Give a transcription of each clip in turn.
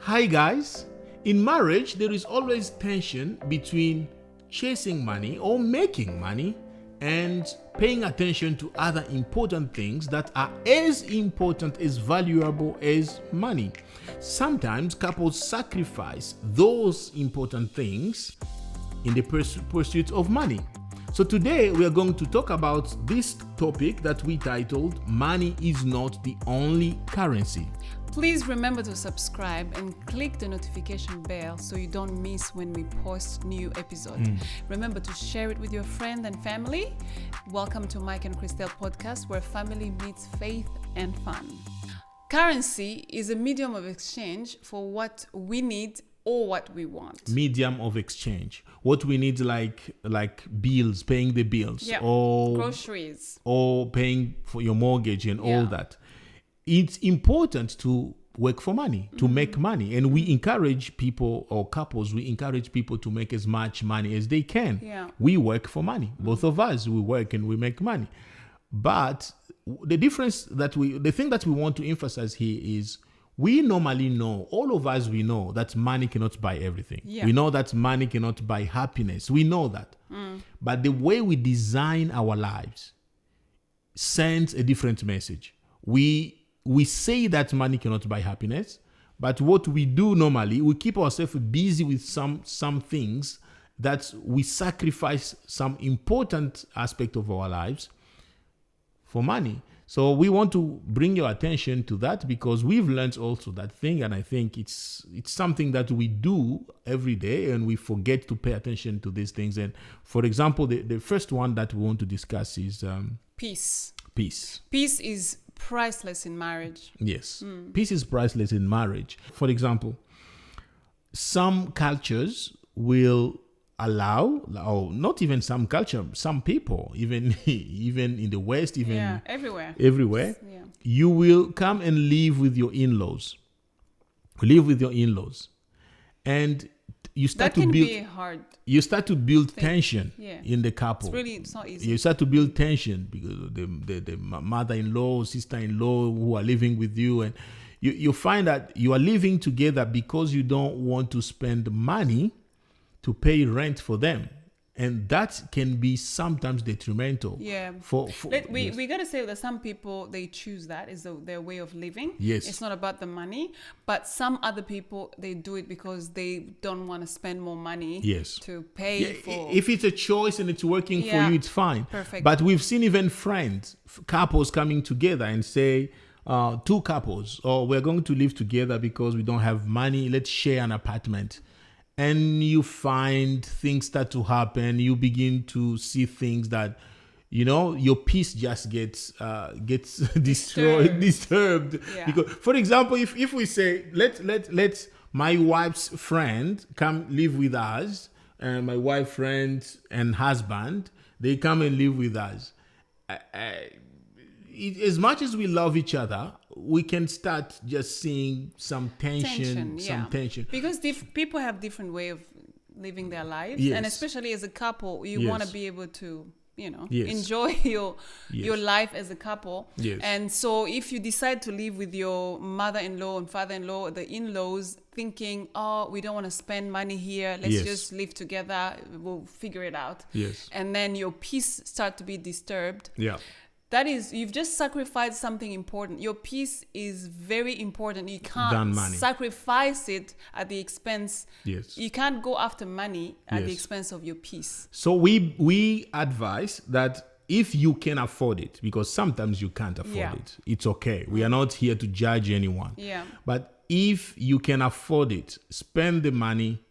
Hi guys, in marriage there is always tension between chasing money or making money and paying attention to other important things that are as important, as valuable as money. Sometimes couples sacrifice those important things in the pursuit of money. So today we are going to talk about this topic that we titled Money is Not the Only Currency. Please remember to subscribe and click the notification bell so you don't miss when we post new episodes. Remember to share it with your friend and family. Welcome to Mike and Christelle podcast, where family meets faith and fun. Currency is a medium of exchange for what we need or what we want. Medium of exchange. What we need, like bills, paying the bills, or groceries, or paying for your mortgage and all that. It's important to work for money, to make money. And we encourage people, or couples, we encourage people to make as much money as they can. Yeah. We work for money. Both of us, we work and we make money. But the thing that we want to emphasize here is we normally know, all of us, we know that money cannot buy everything. Yeah. We know that money cannot buy happiness. We know that. But the way we design our lives sends a different message. We say that money cannot buy happiness, but what we do normally, we keep ourselves busy with some things that we sacrifice some important aspect of our lives for money. So we want to bring your attention to that because we've learned also that thing, and I think it's something that we do every day and we forget to pay attention to these things. And for example, the first one that we want to discuss is peace. Peace. Peace is priceless in marriage. Yes. Peace is priceless in marriage. For example, some cultures will allow, or not even some culture, some people, even in the West, everywhere. Yeah. You will come and live with your in-laws. And you start That can to build be hard. you start to build tension in the couple. It's not easy. You start to build tension because the mother-in-law, sister-in-law who are living with you, and you find that you are living together because you don't want to spend money to pay rent for them. And that can be sometimes detrimental. Yeah. We got to say that some people, they choose that as their way of living. Yes. It's not about the money. But some other people, they do it because they don't want to spend more money to pay for. If it's a choice and it's working for you, it's fine. Perfect. But we've seen even couples coming together and say, two couples, we're going to live together because we don't have money. Let's share an apartment. And you find things start to happen. You begin to see things that, your peace just gets disturbed. Yeah. Because, for example, if we say, let my wife's friend come live with us, and my wife's friend and husband, they come and live with us. As much as we love each other, we can start just seeing some tension. Because people have different way of living their lives. Yes. And especially as a couple, you want to be able to, Yes. enjoy your life as a couple. Yes. And so if you decide to live with your mother-in-law and father-in-law, the in-laws, thinking, we don't want to spend money here. Let's just live together. We'll figure it out. Yes. And then your peace start to be disturbed. Yeah. That is, you've just sacrificed something important. Your peace is very important. You can't sacrifice it at the expense. Yes. You can't go after money at the expense of your peace. So we advise that if you can afford it, because sometimes you can't afford it, it's okay. We are not here to judge anyone. Yeah. But if you can afford it, spend the money,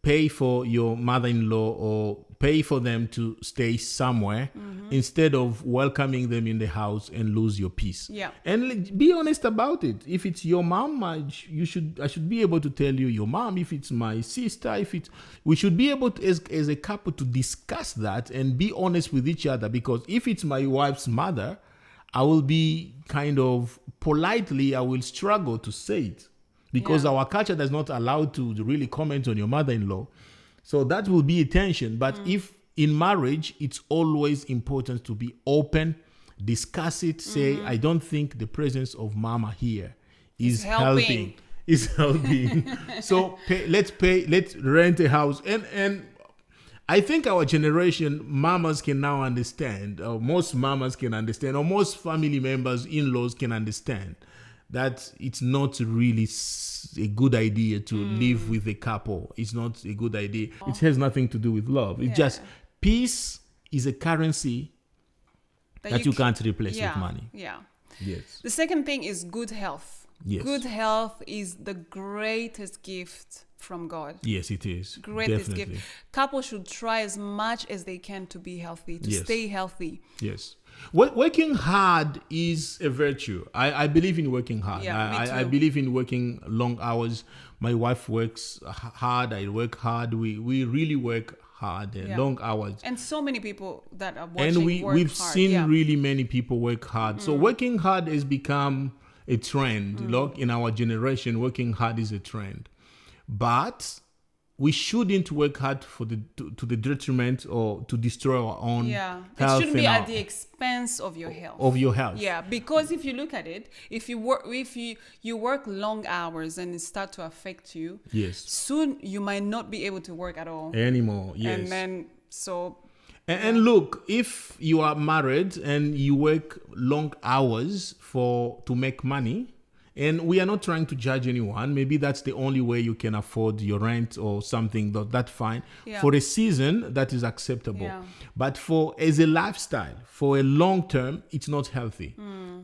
pay for your mother-in-law or pay for them to stay somewhere instead of welcoming them in the house and lose your peace. Yeah. And be honest about it. If it's your mom, I should be able to tell you your mom. If it's my sister, we should be able to, as a couple, to discuss that and be honest with each other. Because if it's my wife's mother, I will be kind of politely, I will struggle to say it. Because our culture does not allow to really comment on your mother-in-law. So that will be a tension. But if in marriage, it's always important to be open, discuss it, say, I don't think the presence of mama here is helping. is healthy. So let's rent a house. And I think our generation, mamas can now understand, or most mamas can understand, or most family members, in-laws can understand that it's not really a good idea to live with a couple. It's not a good idea. It has nothing to do with love. It's just peace is a currency that you can't replace with money. Yeah. Yes. The second thing is good health. Yes. Good health is the greatest gift from God. Yes, it is. Greatest Definitely. gift. Couples should try as much as they can to be healthy, to stay healthy. Yes. Working hard is a virtue. I believe in working hard. Yeah, me too. I believe in working long hours. My wife works hard. I work hard. We really work hard, long hours. And so many people that are watching And work we've hard. seen really many people work hard. So working hard has become a trend. Look, in our generation, working hard is a trend. But we shouldn't work hard to the detriment or to destroy our own health. It shouldn't be at the expense of your health. Of your health. Yeah, because if you look at it, if you work long hours and it start to affect you, Yes. soon you might not be able to work at all. Anymore. Yes. And then And look, if you are married and you work long hours to make money, and we are not trying to judge anyone, maybe that's the only way you can afford your rent or something, that's fine. Yeah. For a season, that is acceptable. Yeah. But as a lifestyle, for a long term, it's not healthy.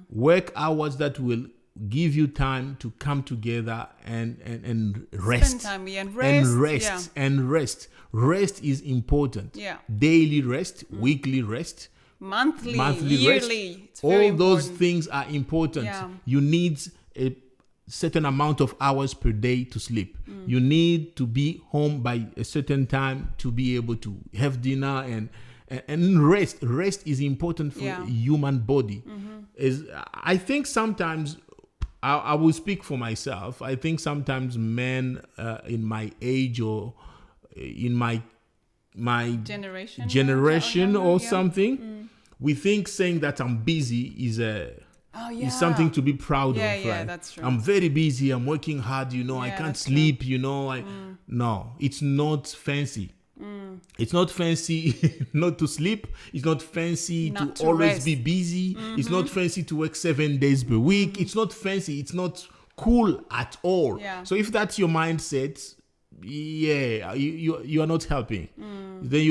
Work hours that will give you time to come together and rest. spend time and rest. Rest. Rest is important. Yeah. Daily rest, weekly rest, monthly rest. yearly. It's very All those important. things are important. Yeah. You need a certain amount of hours per day to sleep. You need to be home by a certain time to be able to have dinner and rest. Rest is important for a human body. I think sometimes, I will speak for myself, I think sometimes men in my age or in my generation or something, we think saying that I'm busy is something to be proud of. Yeah, right? that's true. I'm very busy. I'm working hard. I can't that's sleep. No, it's not fancy. It's not fancy not to sleep. It's not fancy Not to to always rest. be busy. It's not fancy to work 7 days per week. It's not fancy. It's not cool at all. Yeah. So if that's your mindset, you are not helping. Then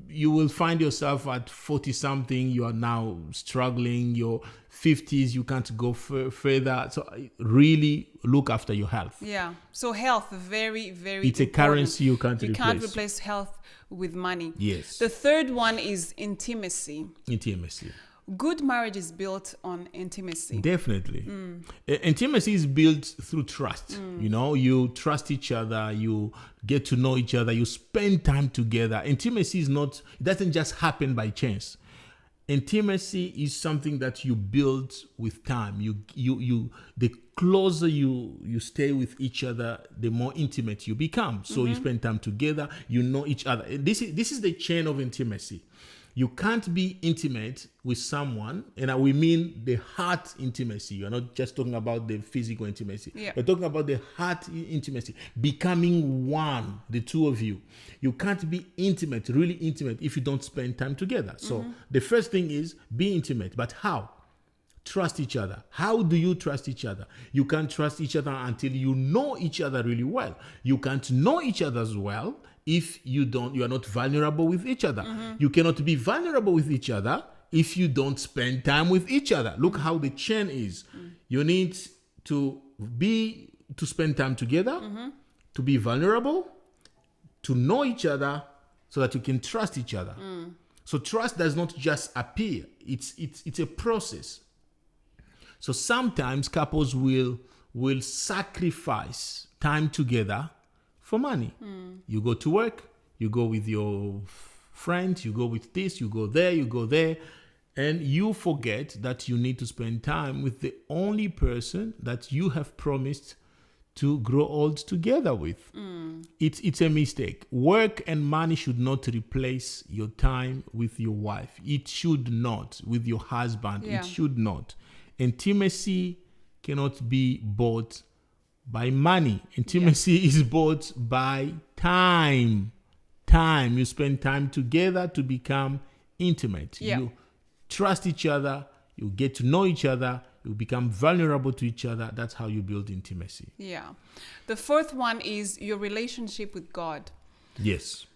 you will find yourself at 40 something. You are now struggling. Your 50s, you can't go further. So really look after your health. Yeah. So health, very, very It's a important. currency you can't You replace. can't replace health with money. Yes. The third one is intimacy. Intimacy. Good marriage is built on intimacy. Definitely. Intimacy is built through trust. You trust each other, you get to know each other, you spend time together. Intimacy it doesn't just happen by chance. Intimacy is something that you build with time. The closer you stay with each other, the more intimate you become. So you spend time together, you know each other. This is the chain of intimacy. You can't be intimate with someone, and we mean the heart intimacy. You're not just talking about the physical intimacy. Yeah. We're talking about the heart intimacy, becoming one, the two of you. You can't be intimate, really intimate, if you don't spend time together. So the first thing is be intimate. But how? Trust each other. How do you trust each other? You can't trust each other until you know each other really well. You can't know each other as well if you are not vulnerable with each other. You cannot be vulnerable with each other if you don't spend time with each other. Look how the chain is. You need to spend time together, to be vulnerable, to know each other so that you can trust each other. So trust does not just appear. It's a process. So sometimes couples will sacrifice time together for money. You go to work, you go with your friends, you go with this, you go there, and you forget that you need to spend time with the only person that you have promised to grow old together with. It's a mistake. Work and money should not replace your time with your wife. It should not. With your husband, Yeah. it should not. Intimacy cannot be bought by money. Intimacy is bought by time. You spend time together to become intimate. Yeah. You trust each other. You get to know each other. You become vulnerable to each other. That's how you build intimacy. Yeah. The fourth one is your relationship with God. Yes.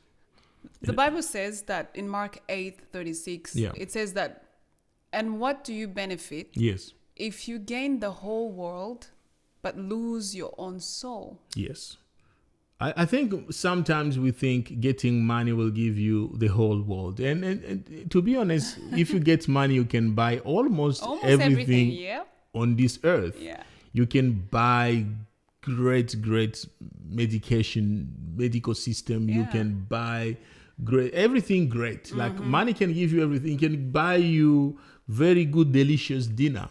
The Bible says that in Mark 8:36, Yeah. it says that, and what do you benefit Yes. if you gain the whole world but lose your own soul? Yes. I think sometimes we think getting money will give you the whole world. And to be honest, if you get money, you can buy almost everything Yeah. on this earth. Yeah. You can buy great medical system. You Yeah. can buy everything great. Like money can give you everything. It can buy you very good, delicious dinner.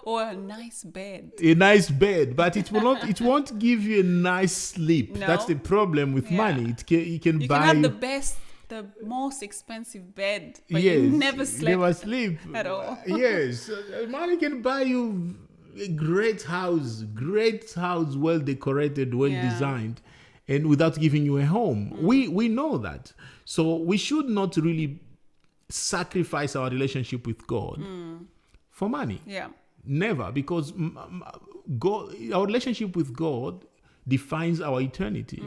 Or a nice bed. A nice bed, but it won't give you a nice sleep. No. That's the problem with Yeah. money. You can You buy can have the most expensive bed, but you never sleep at all. Yes, money can buy you a great house, well decorated, well Yeah. designed, and without giving you a home. We know that, so we should not really sacrifice our relationship with God for money. Yeah. Never, because God, our relationship with God defines our eternity.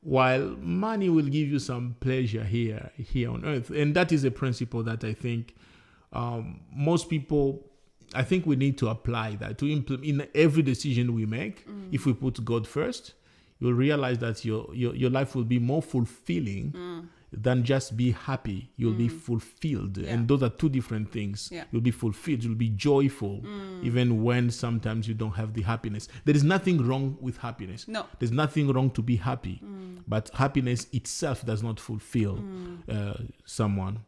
While money will give you some pleasure here on earth, and that is a principle that I think most people. I think we need to apply that to implement in every decision we make. If we put God first, you'll realize that your life will be more fulfilling than just be happy. You'll be fulfilled. Yeah. And those are two different things. Yeah. You'll be fulfilled. You'll be joyful, even when sometimes you don't have the happiness. There is nothing wrong with happiness. No. There's nothing wrong to be happy. But happiness itself does not fulfill someone.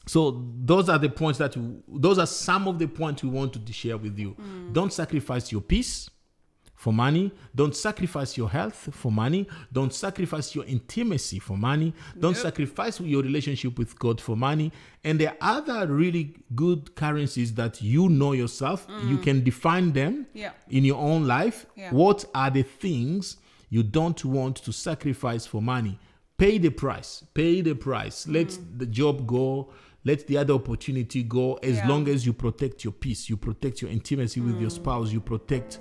So those are some of the points we want to share with you. Don't sacrifice your peace for money. Don't sacrifice your health for money. Don't sacrifice your intimacy for money. Don't sacrifice your relationship with God for money. And there are other really good currencies that you know yourself. You can define them in your own life. Yeah. What are the things you don't want to sacrifice for money? Pay the price. Let the job go. Let the other opportunity go, as long as you protect your peace, you protect your intimacy with your spouse, you protect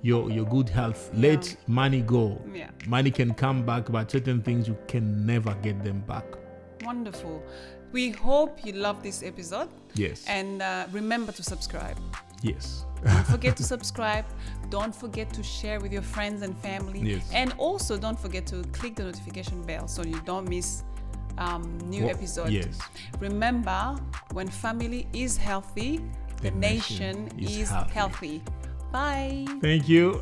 your good health. Let money go. Yeah. Money can come back, but certain things you can never get them back. Wonderful. We hope you love this episode. Yes. And remember to subscribe. Yes. Don't forget to subscribe. Don't forget to share with your friends and family. Yes. And also don't forget to click the notification bell so you don't miss new episode. Yes. Remember, when family is healthy, the nation is healthy. Bye. Thank you.